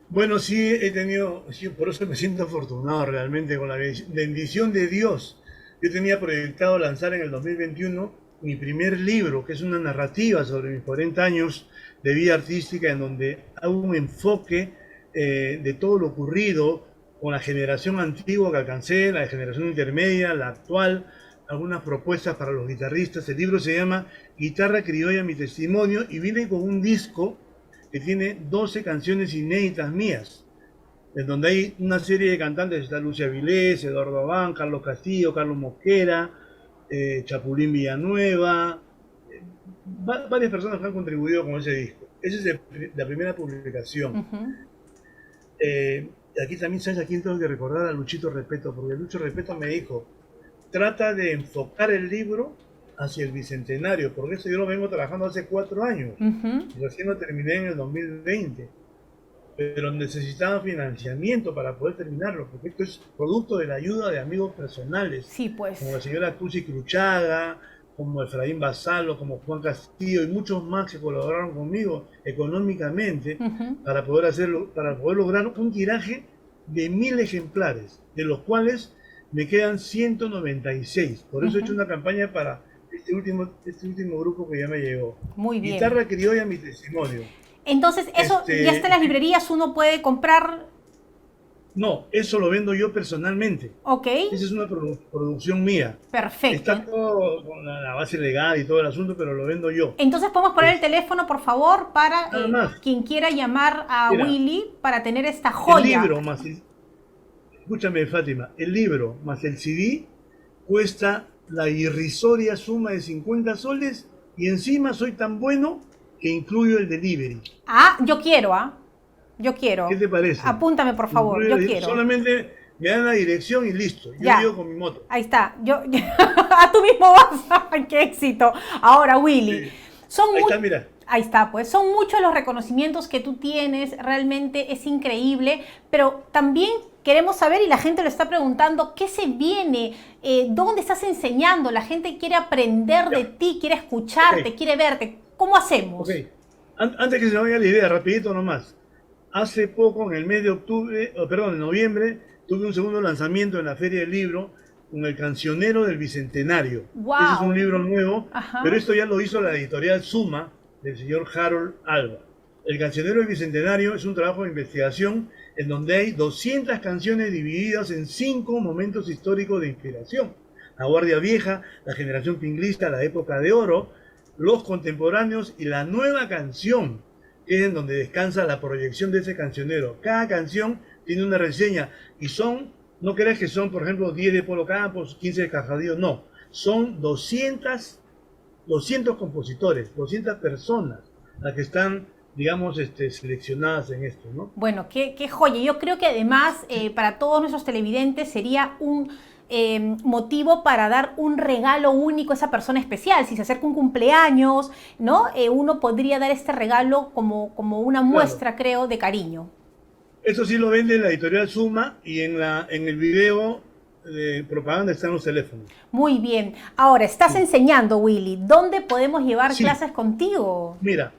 S2: Bueno, sí, he tenido, sí, por eso me siento afortunado realmente con la bendición de Dios. Yo tenía proyectado lanzar en el 2021 mi primer libro, que es una narrativa sobre mis 40 años de vida artística, en donde hago un enfoque de todo lo ocurrido con la generación antigua que alcancé, la generación intermedia, la actual, algunas propuestas para los guitarristas. El libro se llama Guitarra Criolla, mi testimonio, y viene con un disco que tiene 12 canciones inéditas mías, en donde hay una serie de cantantes, está Lucia Avilés, Eduardo Abán, Carlos Castillo, Carlos Mosquera, Chapulín Villanueva, varias personas que han contribuido con ese disco. Esa es la primera publicación. Aquí también, ¿sabes a quién tengo que recordar? A Luchito Repeto, porque Lucho Repeto me dijo, trata de enfocar el libro hacia el Bicentenario, porque eso yo lo vengo trabajando hace 4 años.
S1: Ujú.
S2: Recién lo terminé en el 2020, pero necesitaba financiamiento para poder terminarlo, porque esto es producto de la ayuda de amigos personales,
S1: Sí, pues.
S2: como la señora Tusi Cruchaga, como Efraín Basalo, como Juan Castillo y muchos más que colaboraron conmigo económicamente
S1: Ujú.
S2: para poder hacerlo, para poder lograr un tiraje de 1000 ejemplares, de los cuales me quedan 196. Por eso he hecho
S1: Ujú.
S2: una campaña para este último grupo que ya me llegó.
S1: Muy bien.
S2: Guitarra criolla, mi testimonio.
S1: Entonces, eso ya está en las librerías, uno puede comprar,
S2: No, eso lo vendo yo personalmente.
S1: ok,
S2: Esa es una producción mía.
S1: perfecto.
S2: Está todo con la base legal y todo el asunto, pero lo vendo yo.
S1: Entonces podemos poner el
S2: Es-
S1: teléfono, por favor, para
S2: Nada más.
S1: quien quiera llamar a
S2: Mira,
S1: Willy para tener esta
S2: el
S1: joya.
S2: libro más escúchame, Fátima, el libro más el CD cuesta la irrisoria suma de 50 soles y encima soy tan bueno que incluyo el delivery.
S1: Ah, yo quiero, ¿ah? Yo
S2: ¿Qué
S1: quiero.
S2: te parece?
S1: Apúntame, por favor, yo quiero.
S2: Solamente me dan la dirección y listo. Yo
S1: Ya.
S2: llego con mi moto.
S1: Ahí está. A tú mismo vas. Ay, qué éxito. Ahora, Willy,
S2: Sí.
S1: son
S2: Ahí
S1: mu-
S2: está, mira.
S1: Ahí está, pues son muchos los reconocimientos que tú tienes, realmente es increíble, pero también queremos saber, y la gente lo está preguntando, ¿qué se viene? ¿Dónde estás enseñando? La gente quiere aprender de
S2: Ya.
S1: ti, quiere escucharte,
S2: Ok.
S1: quiere verte. ¿Cómo hacemos?
S2: Ok. Antes que se me vaya la idea, rapidito nomás. Hace poco, en el mes de octubre, perdón, en noviembre, tuve un segundo lanzamiento en la Feria del Libro con El Cancionero del Bicentenario. Ese es un
S1: Wow.
S2: libro nuevo,
S1: Ajá.
S2: pero esto ya lo hizo la editorial Suma del señor Harold Alba. El Cancionero del Bicentenario es un trabajo de investigación en donde hay 200 canciones divididas en 5 momentos históricos de inspiración. La Guardia Vieja, la generación pinglista, la época de oro, los contemporáneos y la nueva canción, que es en donde descansa la proyección de ese cancionero. Cada canción tiene una reseña y no creas que son, por ejemplo, 10 de Polo Campos, 15 de Cajadillo, no. Son 200 compositores, 200 personas las que están, digamos, seleccionadas en esto, ¿no?
S1: Bueno, qué joya. Yo creo que además para todos nuestros televidentes sería un motivo para dar un regalo único a esa persona especial. Si se acerca un cumpleaños, ¿no? Uno podría dar este regalo como una
S2: Claro.
S1: muestra, creo, de cariño.
S2: Eso sí lo vende la editorial Suma y en el video de propaganda están los teléfonos.
S1: Muy bien. Ahora, estás enseñando, Willy. ¿Dónde podemos llevar
S2: Sí,
S1: clases contigo?
S2: mira,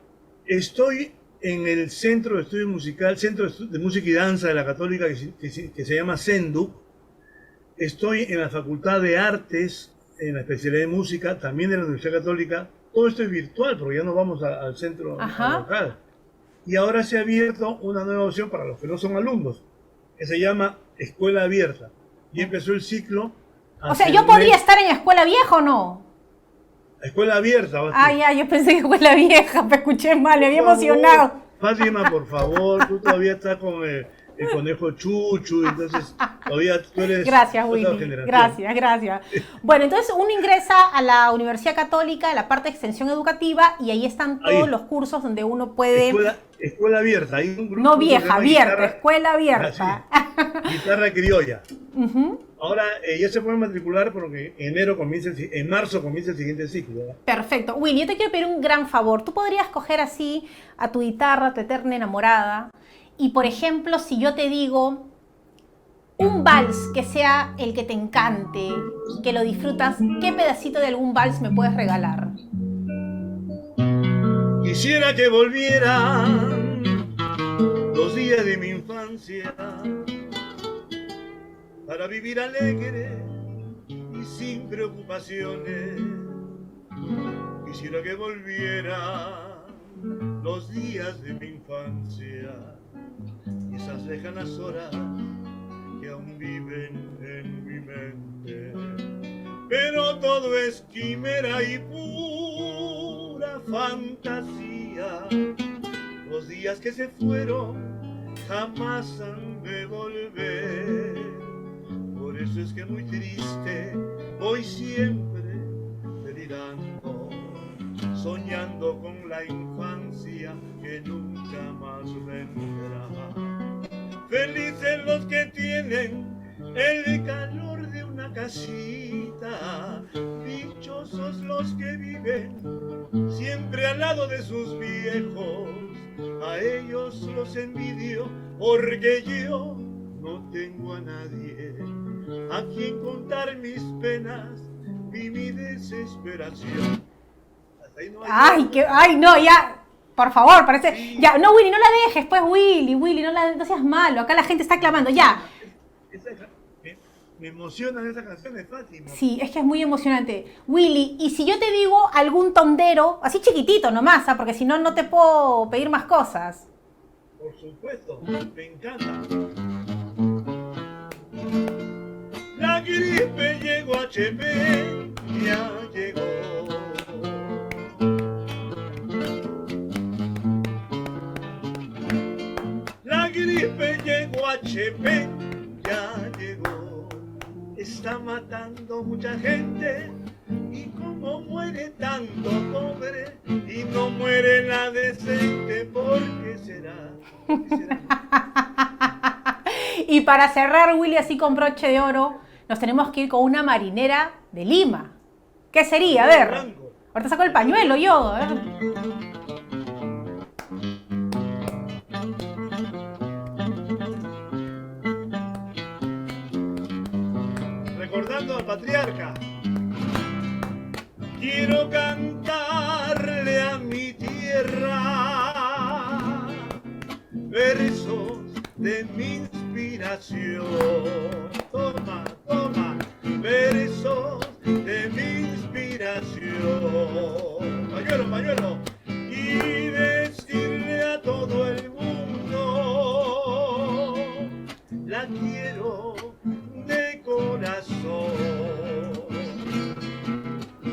S2: estoy en el Centro de Estudios Musical, de Música y Danza de la Católica que se llama CENDU. Estoy en la Facultad de Artes, en la especialidad de música, también de la Universidad Católica. Todo esto es virtual porque ya no vamos al centro
S1: Ajá.
S2: local. Y ahora se ha abierto una nueva opción para los que no son alumnos, que se llama Escuela Abierta. Y empezó el ciclo.
S1: O sea,
S2: hace
S1: ¿yo
S2: un
S1: podría
S2: mes.
S1: estar en escuela vieja o no?
S2: Escuela Abierta, vas tú.
S1: Ah, ya, yo pensé que escuela vieja, me escuché mal, me había
S2: Por favor,
S1: emocionado.
S2: Fátima, por favor, tú todavía estás con el conejo Chuchu, entonces todavía tú eres
S1: Gracias,
S2: otra
S1: Willy.
S2: generación.
S1: Gracias, gracias. Bueno, entonces uno ingresa a la Universidad Católica, a la parte de extensión educativa, y ahí están todos
S2: Ahí.
S1: los cursos donde uno puede...
S2: Escuela Abierta. Hay un grupo
S1: No
S2: que se
S1: vieja,
S2: llama
S1: abierta, escuela abierta.
S2: Guitarra criolla.
S1: Ujú.
S2: Ahora ya se pueden matricular porque en marzo comienza el siguiente ciclo, ¿verdad?
S1: Perfecto. Willy, yo te quiero pedir un gran favor. Tú podrías coger así a tu guitarra, a tu eterna enamorada, y por ejemplo, si yo te digo un vals que sea el que te encante y que lo disfrutas, ¿qué pedacito de algún vals me puedes regalar?
S2: Quisiera que volvieran los días de mi infancia para vivir alegre y sin preocupaciones. Quisiera que volvieran los días de mi infancia y esas lejanas horas que aún viven en mi mente. Pero todo es quimera y pura fantasía. Los días que se fueron jamás han de volver. Por eso es que muy triste voy siempre delirando, soñando con la infancia que nunca más vendrá. Felices los que tienen el calor de una una casita, dichosos los que viven siempre al lado de sus viejos. A ellos los envidio porque yo no tengo a nadie a quien contar mis penas y mi desesperación. Hasta ahí no hay
S1: Ay, no, ya. Por favor, parece. Sí. Ya, no, Willy, no la dejes, pues, Willy, no seas malo. Acá la gente está clamando, ya.
S2: Me emocionan esas canciones, Fátima.
S1: Sí, es que es muy emocionante. Willy, y si yo te digo algún tondero, así chiquitito nomás, ¿ah? Porque si no, no te puedo pedir más cosas.
S2: Por supuesto, me encanta. La gripe llegó a HP, ya llegó. La gripe llegó a HP, ya llegó. Está matando mucha gente y como muere tanto pobre y no muere la decente, ¿por qué será? ¿Por qué será?
S1: Y para cerrar, Willy, así con broche de oro, nos tenemos que ir con una marinera de Lima. ¿Qué sería? A ver, ahorita saco el pañuelo yo. A ver.
S2: Recordando al patriarca. Quiero cantarle a mi tierra versos de mi inspiración. Toma, toma, versos de mi inspiración. Pañuelo, pañuelo. Y decirle a todo el mundo, la quiero de corazón.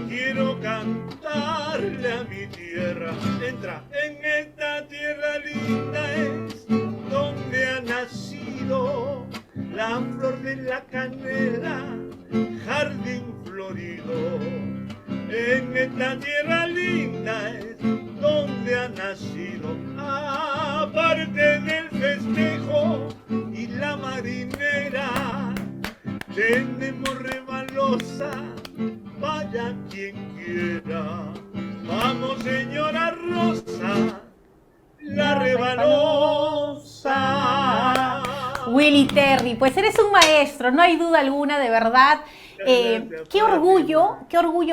S2: Quiero cantarle a mi tierra. Entra, en esta tierra linda es donde ha nacido la flor de la canela, jardín florido. En esta tierra linda es donde ha nacido, aparte del festejo y la marinera, tenemos rebalosa, vaya quien quiera. Vamos, señora Rosa, la rebalosa.
S1: Willy Terry, pues eres un maestro, no hay duda alguna, de verdad. Qué orgullo,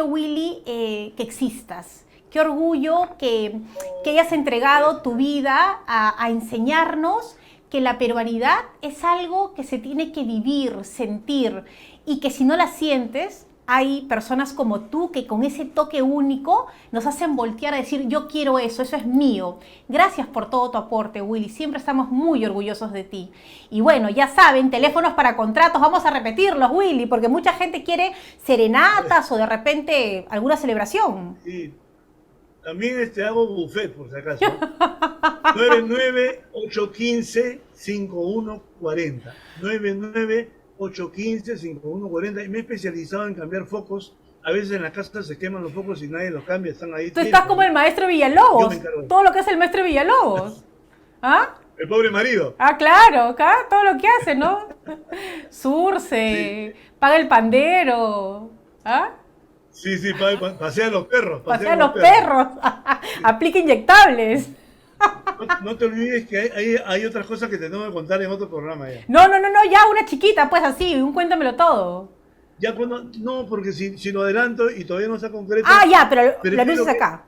S1: Willy, que existas. Qué orgullo que hayas entregado tu vida a enseñarnos que la peruanidad es algo que se tiene que vivir, sentir, y que si no la sientes, hay personas como tú que con ese toque único nos hacen voltear a decir, yo quiero eso es mío. Gracias por todo tu aporte, Willy. Siempre estamos muy orgullosos de ti. Y bueno, ya saben, teléfonos para contratos, vamos a repetirlos, Willy, porque mucha gente quiere serenatas o de repente alguna celebración.
S2: Sí. También hago buffet, por si acaso. 99815-5140. 99815-5140. Y me he especializado en cambiar focos. A veces en la casa se queman los focos y nadie los cambia, están ahí.
S1: Tú estás como el maestro Villalobos. Todo lo que hace el maestro Villalobos. ¿Ah?
S2: El pobre marido.
S1: Ah, claro, acá todo lo que hace, ¿no? Surce, sí. Paga el pandero. ¿Ah?
S2: Sí, pasea a los perros.
S1: Pasea a los perros. Aplica inyectables.
S2: No te olvides que hay otras cosas que te tengo que contar en otro programa ya.
S1: No, ya una chiquita, pues así, un cuéntamelo todo.
S2: Ya cuando, no, porque si lo adelanto y todavía no está concreto.
S1: Ah, ya, pero lo anuncias acá.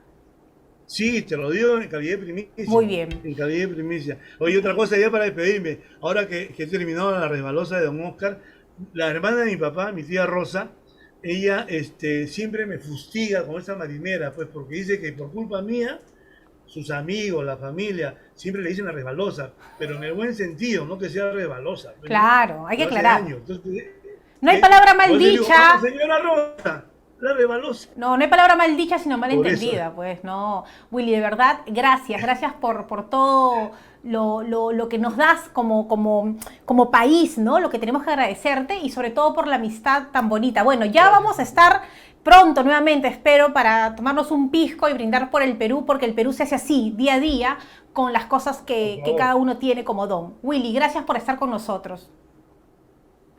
S2: Sí, te lo digo en calidad de primicia.
S1: Muy bien.
S2: En calidad de primicia. Oye, otra cosa ya para despedirme. Ahora que he terminado la resbalosa de Don Oscar, la hermana de mi papá, mi tía Rosa, ella siempre me fustiga con esa marinera, pues porque dice que por culpa mía, sus amigos, la familia, siempre le dicen la resbalosa, pero en el buen sentido, no que sea resbalosa.
S1: Claro, hay que aclarar.
S2: Entonces,
S1: no hay palabra mal dicha.
S2: Señora Rosa, la resbalosa.
S1: No hay palabra mal dicha, sino mal entendida, pues, no. Willy, de verdad, gracias por todo lo que nos das como país, ¿no? Lo que tenemos que agradecerte y sobre todo por la amistad tan bonita. Bueno, ya vamos a estar pronto nuevamente, espero, para tomarnos un pisco y brindar por el Perú, porque el Perú se hace así, día a día, con las cosas que cada uno tiene como don. Willy, gracias por estar con nosotros.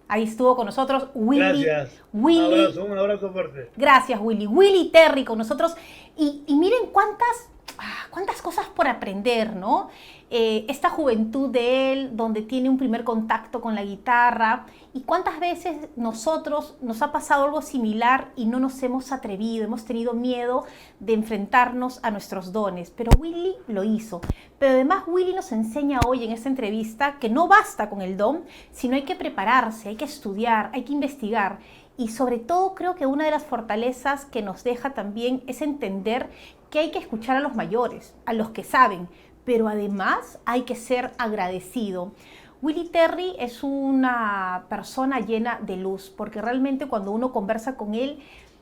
S1: Ahí estuvo con nosotros Willy.
S2: Gracias.
S1: Willy.
S2: Un abrazo fuerte.
S1: Gracias, Willy. Willy Terry con nosotros. Y miren cuántas cosas por aprender, ¿no? Esta juventud de él, donde tiene un primer contacto con la guitarra, y cuántas veces nosotros nos ha pasado algo similar y no nos hemos atrevido, hemos tenido miedo de enfrentarnos a nuestros dones, pero Willy lo hizo. Pero además Willy nos enseña hoy en esta entrevista que no basta con el don, sino hay que prepararse, hay que estudiar, hay que investigar. Y sobre todo creo que una de las fortalezas que nos deja también es entender que hay que escuchar a los mayores, a los que saben, pero además hay que ser agradecido. Willy Terry es una persona llena de luz, porque realmente cuando uno conversa con él,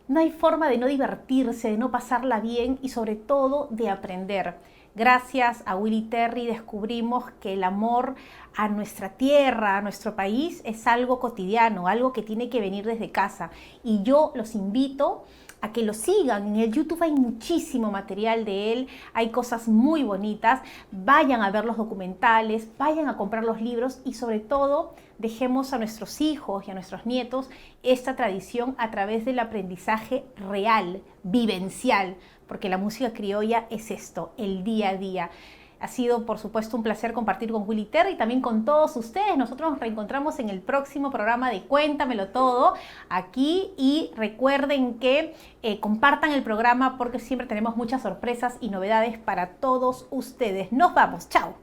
S1: no hay forma de no divertirse, de no pasarla bien y sobre todo de aprender. Gracias a Willy Terry descubrimos que el amor a nuestra tierra, a nuestro país, es algo cotidiano, algo que tiene que venir desde casa. Y yo los invito a que lo sigan. En el YouTube hay muchísimo material de él, hay cosas muy bonitas. Vayan a ver los documentales, vayan a comprar los libros y sobre todo dejemos a nuestros hijos y a nuestros nietos esta tradición a través del aprendizaje real, vivencial, porque la música criolla es esto, el día a día. Ha sido, por supuesto, un placer compartir con Willy Terry y también con todos ustedes. Nosotros nos reencontramos en el próximo programa de Cuéntamelo Todo aquí y recuerden que compartan el programa porque siempre tenemos muchas sorpresas y novedades para todos ustedes. Nos vamos, chao.